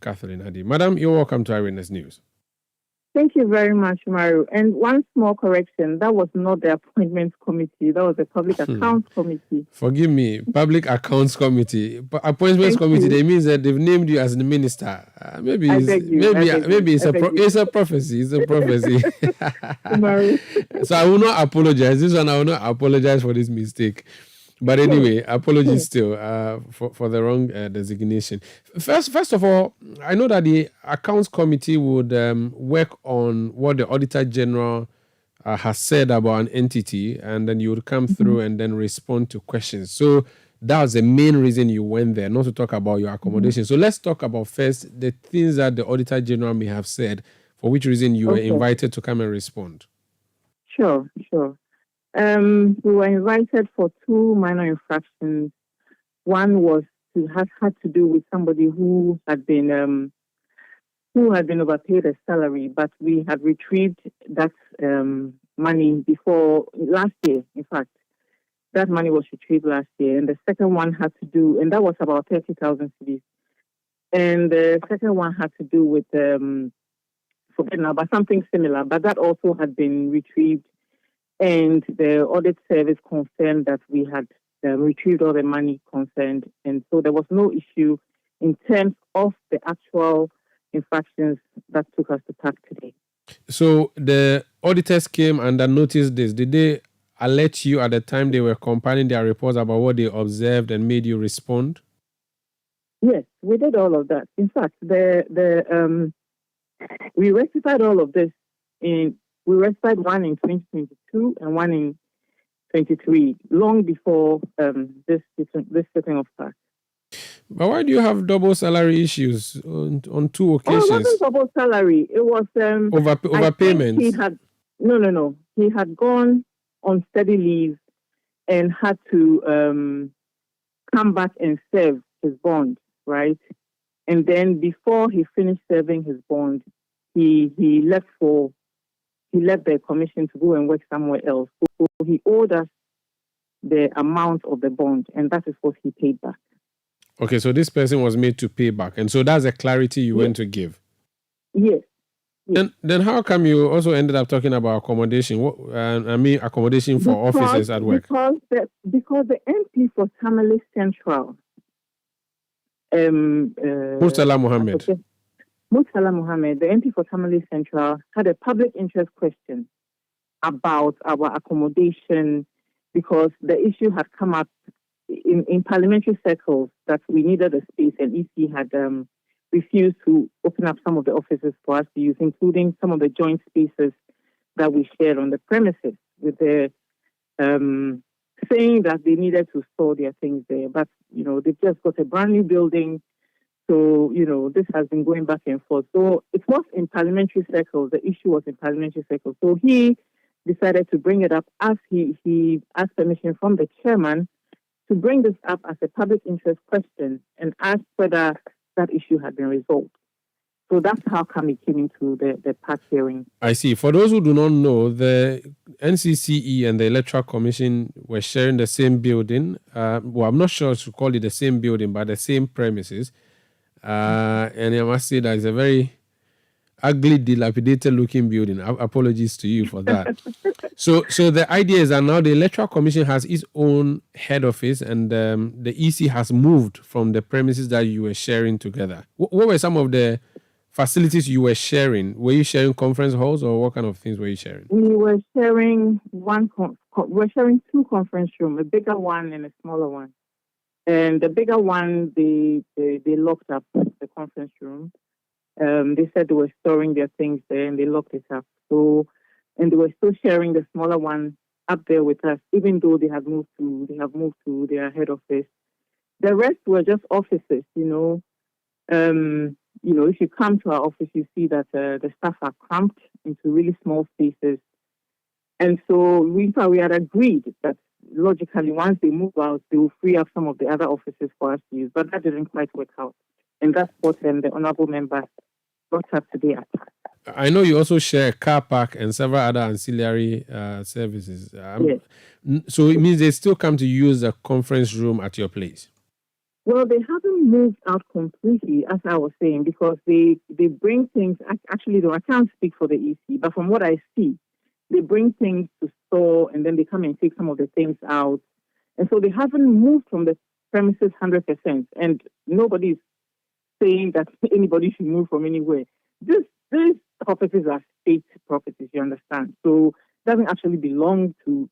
Kathleen Addy. Madam, you're welcome to Eyewitness News. Thank you very much, Mario. And one small correction, that was not the Appointments Committee, that was the Public Accounts Committee. Forgive me, Public Accounts Committee. Appointments Committee, they means that they've named you as the minister. Maybe it's a prophecy. It's a prophecy. So I will not apologize. This one, I will not apologize for this mistake. But anyway, apologies still for the wrong designation. First of all, I know that the Accounts Committee would work on what the Auditor General has said about an entity, and then you would come through and then respond to questions. So that was the main reason you went there, not to talk about your accommodation. So let's talk about first the things that the Auditor General may have said, for which reason you were invited to come and respond. Sure. We were invited for two minor infractions. One was had to do with somebody who had been overpaid a salary, but we had retrieved that money before last year. In fact, that money was retrieved last year. And the second one had to do, and that was about 30,000 cedis. And the second one had to do with forget now, but something similar. But that also had been retrieved. And the audit service confirmed that we had retrieved all the money concerned. And so there was no issue in terms of the actual infractions that took us to task today. So the auditors came and noticed this. Did they alert you at the time they were compiling their reports about what they observed and made you respond? Yes, we did all of that. In fact, we rectified all of this we rectified one in 2022 and one in 2023, long before this setting of tax. But why do you have double salary issues on two occasions? It wasn't double salary. It was overpayment. No. He had gone on study leave and had to come back and serve his bond, right? And then before he finished serving his bond, he left the commission to go and work somewhere else. So he owed us the amount of the bond, and that is what he paid back. Okay, so this person was made to pay back, and so that's a clarity you went to give. Yes. Then how come you also ended up talking about accommodation? Accommodation for officers at work. Because the MP for Tamale Central, Murtala Mohammed. Murtala Mohammed, the MP for Tamale Central, had a public interest question about our accommodation because the issue had come up in parliamentary circles that we needed a space, and EC had refused to open up some of the offices for us to use, including some of the joint spaces that we shared on the premises, with the saying that they needed to store their things there. But, they've just got a brand new building. So, this has been going back and forth. So it was in parliamentary circles. The issue was in parliamentary circles. So he decided to bring it up as he asked permission from the chairman to bring this up as a public interest question and ask whether that issue had been resolved. So that's how come it came into the part hearing. I see. For those who do not know, the NCCE and the Electoral Commission were sharing the same building. I'm not sure to call it the same building, but the same premises. And I must say that it's a very ugly, dilapidated looking building. Apologies to you for that. So the idea is that now the Electoral Commission has its own head office, and the EC has moved from the premises that you were sharing together. What were some of the facilities you were sharing? Were you sharing conference halls, or what kind of things were you sharing? We were sharing two conference rooms, a bigger one and a smaller one. And the bigger one, they locked up the conference room. They said they were storing their things there, and they locked it up. So, and they were still sharing the smaller one up there with us, even though they have moved to their head office. The rest were just offices, if you come to our office, you see that the staff are cramped into really small spaces. And so we had agreed that logically, once they move out, they will free up some of the other offices for us to use. But that didn't quite work out. And that's what the honorable member brought up today. I know you also share a car park and several other ancillary services. Yes. So it means they still come to use the conference room at your place? Well, they haven't moved out completely, as I was saying, because they bring things. Actually, though, I can't speak for the EC, but from what I see, they bring things to store and then they come and take some of the things out. And so they haven't moved from the premises 100%. And nobody's saying that anybody should move from anywhere. These properties are state properties, you understand? So it doesn't actually belong to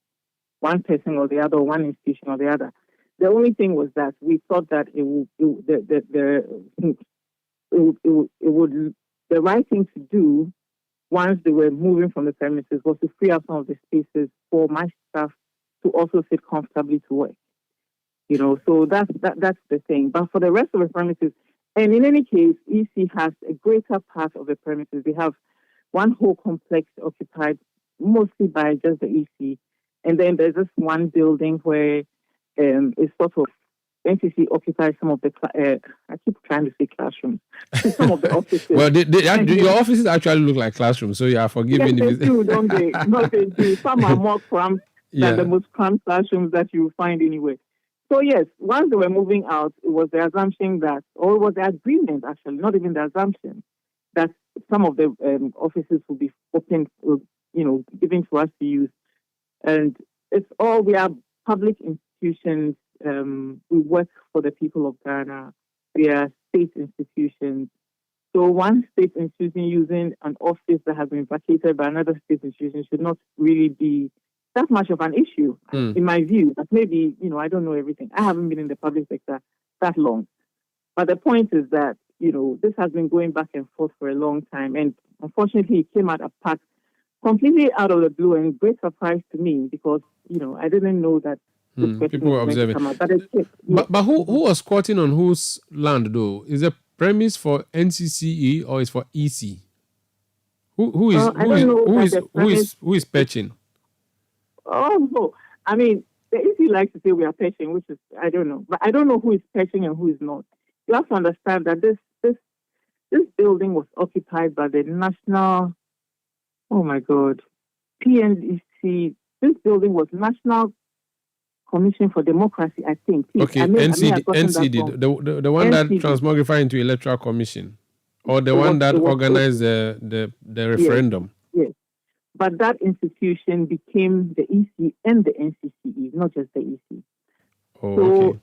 one person or the other, or one institution or the other. The only thing was that we thought that the right thing to do once they were moving from the premises was to free up some of the spaces for my staff to also sit comfortably to work. So that's the thing. But for the rest of the premises, and in any case, EC has a greater part of the premises. They have one whole complex occupied mostly by just the EC, and then there's this one building where it's sort of NCCE occupies some of the. I keep trying to say classrooms. Some of the offices. Well, your offices actually look like classrooms, so you are forgiven. Yes, they do, don't they? No, they do. Some are more cramped than the most cramped classrooms that you find anywhere. So yes, once they were moving out, it was the assumption that, or it was the agreement actually, not even the assumption, that some of the offices will be open, given to us to use. And we are public institutions. We work for the people of Ghana. We are state institutions. So one state institution using an office that has been vacated by another state institution should not really be that much of an issue, in my view. But maybe, I don't know everything. I haven't been in the public sector that long. But the point is that, this has been going back and forth for a long time. And unfortunately, it came out apart completely out of the blue, and great surprise to me because, I didn't know that people were observing. But who was squatting on whose land, though? Is it premise for NCCE or is for EC? Who is perching? Oh, no. I mean, the EC likes to say we are perching, which is, I don't know. But I don't know who is perching and who is not. You have to understand that this building was occupied by the National, PNDC. This building was National Commission for Democracy, I think. Okay, NCD, the one that transmogrified into Electoral Commission, or the one that organized the referendum. Yes. But that institution became the EC and the NCCE, not just the EC. So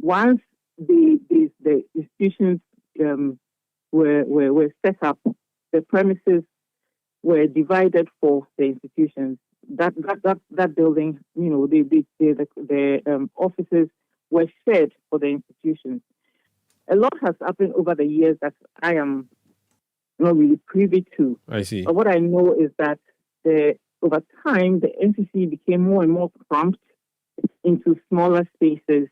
once the institutions were set up, the premises were divided for the institutions. That building, the offices were shared for the institutions. A lot has happened over the years that I am not really privy to. I see. But what I know is that over time, the NCC became more and more cramped into smaller spaces,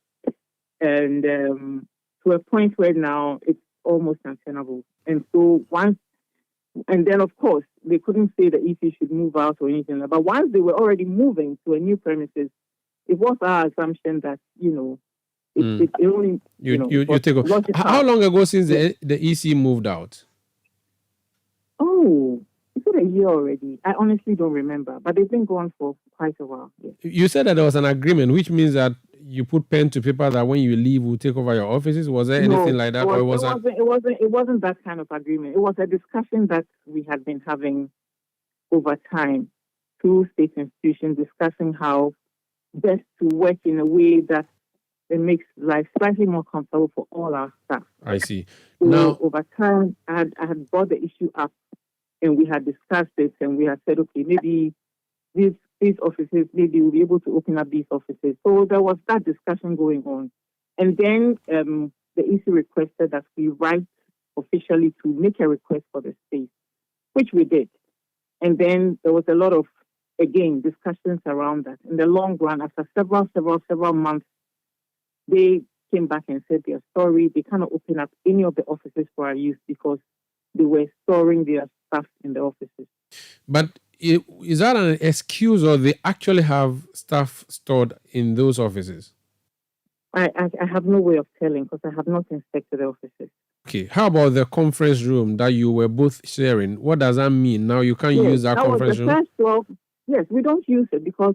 and to a point where now it's almost untenable. And so then of course, they couldn't say the EC should move out or anything. But once they were already moving to a new premises, it was our assumption that, it only... You take over. How long ago since the EC moved out? Oh, it's been a year already. I honestly don't remember. But they've been gone for quite a while. Yes. You said that there was an agreement, which means that you put pen to paper that when you leave, we'll take over your offices. Was there anything like that? It wasn't that kind of agreement. It was a discussion that we had been having over time. Two state institutions discussing how best to work in a way that it makes life slightly more comfortable for all our staff. I see. So now, over time, I had brought the issue up, and we had discussed it, and we had said, okay, maybe these offices, maybe we'll be able to open up these offices. So there was that discussion going on. And then the EC requested that we write officially to make a request for the space, which we did. And then there was a lot of, again, discussions around that. In the long run, after several months, they came back and said they're sorry. They cannot open up any of the offices for our use because they were storing their stuff in the offices. But is that an excuse, or they actually have stuff stored in those offices? I have no way of telling because I have not inspected the offices. Okay. How about the conference room that you were both sharing? What does that mean? Now you can't use that conference room? Yes, we don't use it because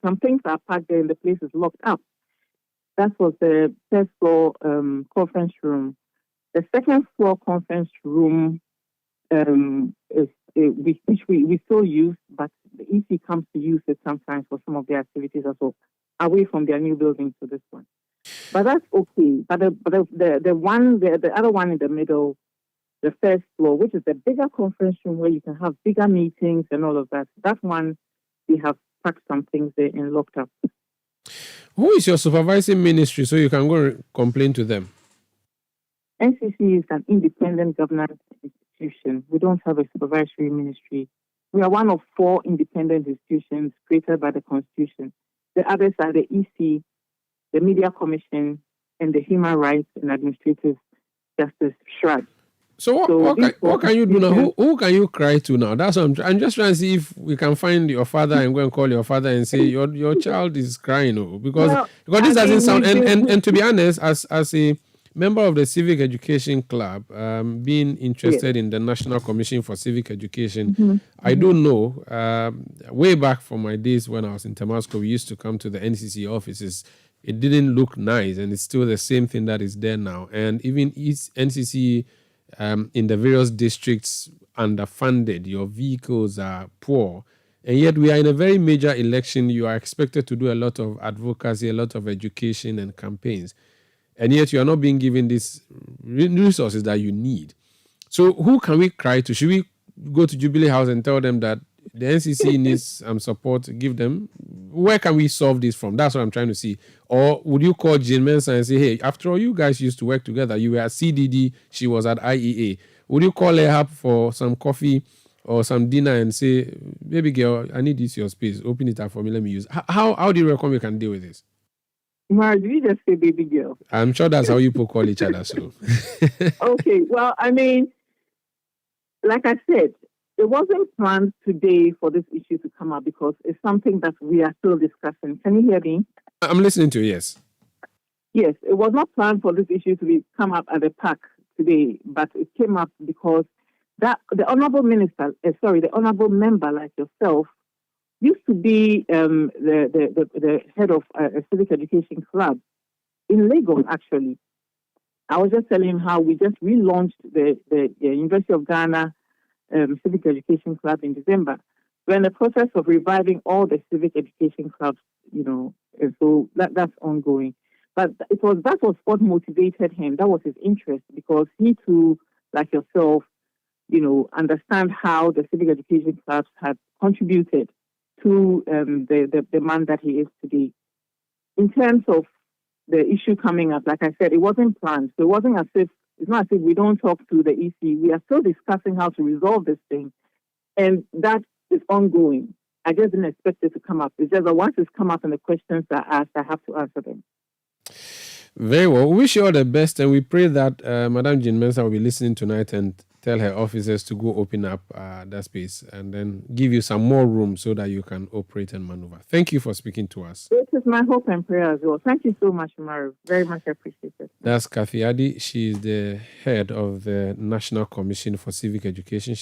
some things are packed there and the place is locked up. That was the first floor conference room. The second floor conference room which we still use, but the EC comes to use it sometimes for some of their activities as well, away from their new building to this one. But that's okay. But the other one in the middle, the first floor, which is the bigger conference room where you can have bigger meetings and all of that, that one we have packed some things there and locked up. Who is your supervising ministry so you can go and complain to them? NCCE is an independent government institution. We don't have a supervisory ministry. We are one of 4 independent institutions created by the Constitution. The others are the EC, the Media Commission, and the Human Rights and Administrative Justice Shrug. So what can you do now? Who can you cry to now? That's what I'm just trying to see if we can find your father and go and call your father and say your child is crying. Because this doesn't sound and to be honest, as a member of the Civic Education Club, being interested in the National Commission for Civic Education, I do know, way back from my days when I was in Damascus, we used to come to the NCCE offices. It didn't look nice, and it's still the same thing that is there now. And even NCCE in the various districts underfunded, your vehicles are poor, and yet we are in a very major election. You are expected to do a lot of advocacy, a lot of education and campaigns. And yet you are not being given these resources that you need. So who can we cry to? Should we go to Jubilee House and tell them that the NCC needs support, give them? Where can we solve this from? That's what I'm trying to see. Or would you call Jean Mensah and say, hey, after all, you guys used to work together. You were at CDD, she was at IEA. Would you call her up for some coffee or some dinner and say, baby girl, I need this your space. Open it up for me. Let me use it. How do you reckon we can deal with this? Mara, did you just say baby girl? I'm sure that's how you people call each other. So, okay. Well, I mean, like I said, it wasn't planned today for this issue to come up because it's something that we are still discussing. Can you hear me? I'm listening to you, yes. Yes, it was not planned for this issue to come up at the PAC today, but it came up because the honourable member like yourself used to be the head of a civic education club in Lagos, actually. I was just telling him how we just relaunched the University of Ghana Civic Education Club in December. We're in the process of reviving all the civic education clubs, and so that's ongoing. But that was what motivated him. That was his interest because he too, like yourself, understand how the civic education clubs had contributed to the man that he is today. In terms of the issue coming up, like I said, it wasn't planned. So it's not as if we don't talk to the EC. We are still discussing how to resolve this thing. And that is ongoing. I just didn't expect it to come up. It's just that once it's come up and the questions are asked, I have to answer them. Very well. We wish you all the best, and we pray that Madam Jean Mensah will be listening tonight and tell her officers to go open up that space and then give you some more room so that you can operate and maneuver. Thank you for speaking to us. It is my hope and prayer as well. Thank you so much, Maru. Very much appreciated. That's Kathleen Addy. She is the head of the National Commission for Civic Education. She's